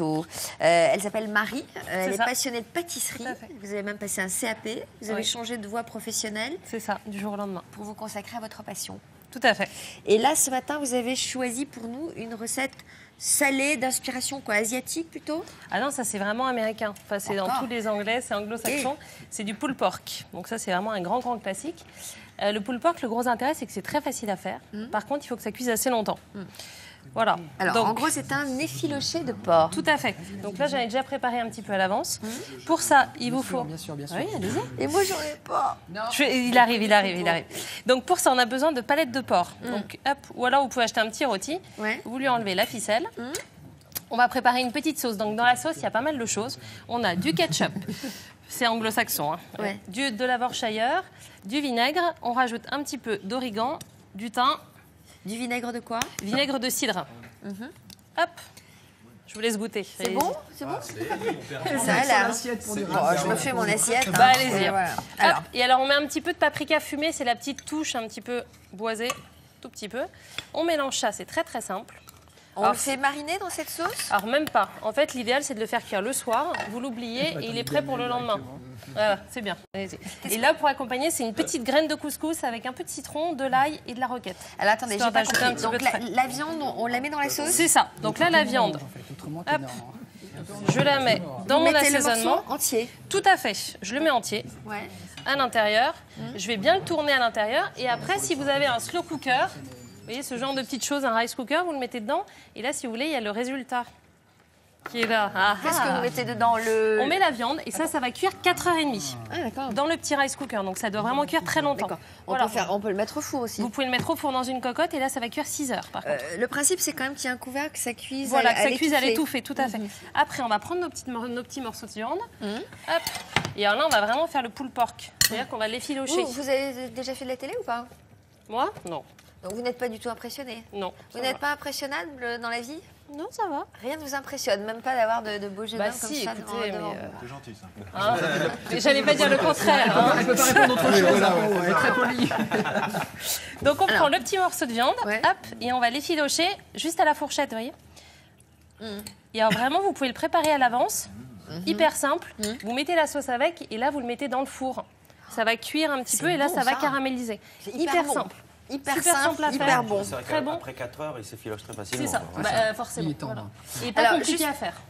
plateau. Elle s'appelle Marie, elle est passionnée de pâtisserie. Vous avez même passé un CAP, vous avez changé de voie professionnelle. C'est ça, du jour au lendemain. Pour vous consacrer à votre passion. Tout à fait. Et là, ce matin, vous avez choisi pour nous une recette salée d'inspiration asiatique plutôt? Ah non, ça c'est vraiment américain. Enfin, c'est dans tous les anglais, c'est anglo-saxon. C'est du pulled pork. Donc ça, c'est vraiment un grand classique. Le pulled pork, le gros intérêt, c'est que c'est très facile à faire. Par contre, il faut que ça cuise assez longtemps. Voilà. Alors, donc, en gros, c'est un effiloché de porc. Tout à fait. Donc là, j'en ai déjà préparé un petit peu à l'avance. Pour ça, il vous faut... Bien sûr. Oui, allez-y. Et moi, j'en ai pas. Il arrive. Donc pour ça, on a besoin de palettes de porc. Donc, hop, ou alors, vous pouvez acheter un petit rôti. Vous lui enlevez la ficelle. On va préparer une petite sauce. Donc dans la sauce, il y a pas mal de choses. On a du ketchup. C'est anglo-saxon. De la Worcestershire, du vinaigre. On rajoute un petit peu d'origan, du thym. Du vinaigre de quoi? Vinaigre de cidre. Hop, je vous laisse goûter. C'est bon? C'est bon? Ça a l'air. Je me fais mon assiette. Allez-y. Et alors, on met un petit peu de paprika fumé. C'est la petite touche un petit peu boisée, tout petit peu. On mélange ça, c'est très simple. On le fait mariner dans cette sauce? Alors même pas. En fait, l'idéal, c'est de le faire cuire le soir. Vous l'oubliez et il est prêt pour le lendemain. Voilà, c'est bien. Et là, pour accompagner, c'est une petite graine de couscous avec un peu de citron, de l'ail et de la roquette. Alors attendez, j'ai pas compris. Donc la viande, on la met dans la sauce? C'est ça. Donc là, la viande, hop, je la mets dans mon assaisonnement. Le morceau entier? Tout à fait. Je le mets entier à l'intérieur. Je vais bien le tourner à l'intérieur. Et après, si vous avez un slow cooker... Vous voyez, ce genre de petites choses, un rice cooker, vous le mettez dedans. Et là, si vous voulez, il y a le résultat qui est là. Qu'est-ce que vous mettez dedans? On met la viande et ça va cuire 4h30 dans le petit rice cooker. Donc, ça doit vraiment cuire très longtemps. On peut le mettre au four aussi. Vous pouvez le mettre au four dans une cocotte et là, ça va cuire 6 heures, par contre. Le principe, c'est quand même qu'il y ait un couvercle, que ça cuise Voilà, que ça cuise à l'étouffée, tout à fait. Après, on va prendre nos petits morceaux de viande. Hop. Et alors là, on va vraiment faire le pulled pork. C'est-à-dire qu'on va l'effilocher. Vous avez déjà fait de la télé ou pas? Moi? Non. Donc vous n'êtes pas du tout impressionné? Non. Vous n'êtes pas impressionnable dans la vie? Non, ça va. Rien ne vous impressionne, même pas d'avoir de beaux jeux d'homme comme ça devant vous. C'est gentil ça. J'allais pas dire le contraire. Elle peut pas répondre autre chose. Elle est très polie. Donc on prend le petit morceau de viande, hop, et on va l'effilocher juste à la fourchette, vous voyez. Et alors vraiment, vous pouvez le préparer à l'avance, hyper simple. Vous mettez la sauce avec, et là vous le mettez dans le four. Ça va cuire un petit peu, et là ça va caraméliser. C'est hyper simple. Hyper simple, hyper bon. C'est vrai Très bon. qu'après 4 heures, il s'effiloche très facilement. C'est ça, forcément. Voilà. Et pas Alors, compliqué à faire.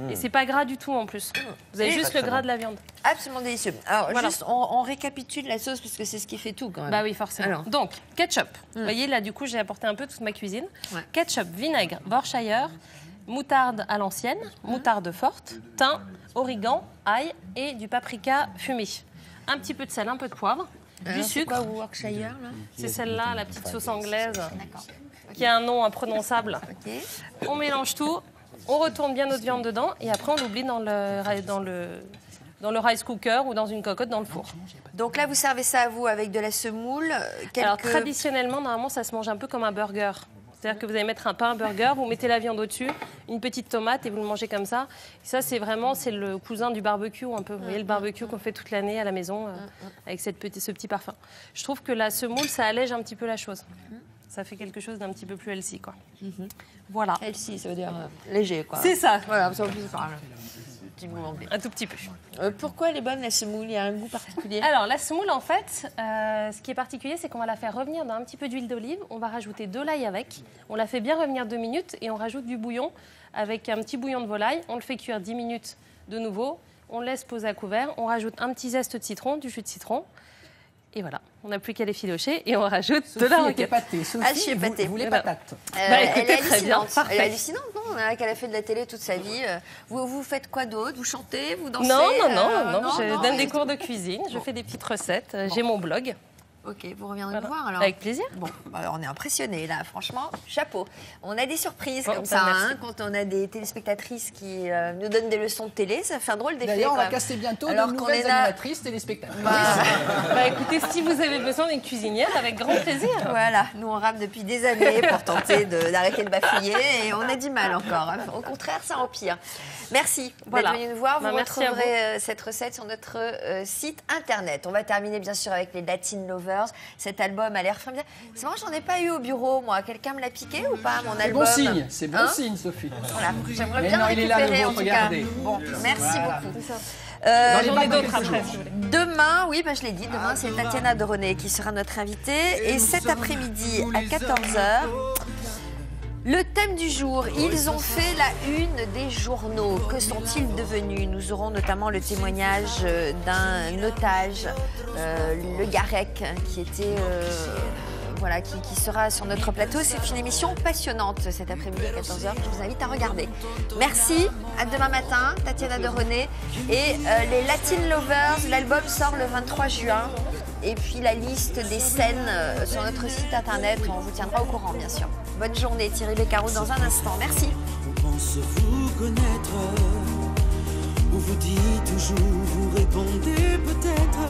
Et c'est pas gras du tout en plus. Vous avez juste le gras de la viande. Absolument délicieux. Alors, juste, on récapitule la sauce parce que c'est ce qui fait tout quand même. Bah oui, forcément. Alors. Donc, ketchup. Vous voyez, là, du coup, j'ai apporté un peu toute ma cuisine. Ketchup, vinaigre, Worcestershire, moutarde à l'ancienne, moutarde forte, thym, origan, ail et du paprika fumé. Un petit peu de sel, un peu de poivre. Du sucre. C'est quoi, Worcestershire, là? C'est celle-là, la petite sauce anglaise, qui a un nom imprononçable. On mélange tout, on retourne bien notre viande dedans et après on l'oublie dans le rice cooker ou dans une cocotte dans le four. Donc là, vous servez ça à vous avec de la semoule. Alors traditionnellement, normalement, ça se mange un peu comme un burger. C'est-à-dire que vous allez mettre un pain burger, vous mettez la viande au-dessus, une petite tomate et vous le mangez comme ça. Et ça, c'est le cousin du barbecue, un peu. Vous voyez, le barbecue qu'on fait toute l'année à la maison avec ce petit parfum. Je trouve que la semoule, ça allège un petit peu la chose. Ça fait quelque chose d'un petit peu plus healthy, quoi. Voilà. Healthy, ça veut dire léger, quoi. C'est ça. Voilà, ça c'est pas un tout petit peu. Pourquoi elle est bonne, la semoule? Il y a un goût particulier? Alors, la semoule, en fait, ce qui est particulier, c'est qu'on va la faire revenir dans un petit peu d'huile d'olive. On va rajouter de l'ail avec. On la fait bien revenir 2 minutes et on rajoute du bouillon avec un petit bouillon de volaille. On le fait cuire 10 minutes de nouveau. On le laisse poser à couvert. On rajoute un petit zeste de citron, du jus de citron. Et voilà, on n'a plus qu'à l'effilocher et on rajoute de la roquette. Sophie, vous les patates. Elle est très bien, elle est hallucinante, non? Elle a fait de la télé toute sa vie. Vous faites quoi d'autre? Vous chantez? Vous dansez? Non, je donne des cours de cuisine, je fais des petites recettes, j'ai mon blog. Ok, vous reviendrez me voir alors. Avec plaisir. Bon, alors on est impressionnés là, franchement, chapeau. On a des surprises comme ça, hein, quand on a des téléspectatrices qui nous donnent des leçons de télé, ça fait un drôle d'effet. D'ailleurs, on va casser bientôt de nouvelles animatrices téléspectatrices. Écoutez, si vous avez besoin d'une cuisinière, avec grand plaisir. Voilà, nous on rame depuis des années pour tenter d'arrêter de bafouiller et on a du mal encore. Au contraire, ça empire. Merci d'être venu nous voir. Vous retrouverez cette recette sur notre site internet. On va terminer bien sûr avec les Latin Lovers. Lovers. Cet album a l'air familial. C'est vrai, j'en ai pas eu au bureau, moi. Quelqu'un me l'a piqué ou pas, mon album? C'est bon signe, Sophie. Voilà, j'aimerais bien récupérer, en tout cas. Bon, merci beaucoup. J'en ai d'autres après. Demain, oui, je l'ai dit, demain c'est Tatiana de René qui sera notre invitée. Et cet après-midi à 14h, le thème du jour, ils ont fait la une des journaux. Que sont-ils devenus? Nous aurons notamment le témoignage d'un otage, le Garec, qui était... Voilà, qui sera sur notre plateau. C'est une émission passionnante cet après-midi à 14h que je vous invite à regarder. Merci, à demain matin, Tatiana de René. Et les Latin Lovers, l'album sort le 23 juin. Et puis la liste des scènes sur notre site internet, on vous tiendra au courant bien sûr. Bonne journée, Thierry Beccaro dans un instant. Merci. On pense vous connaître, on vous dit toujours, vous répondez peut-être.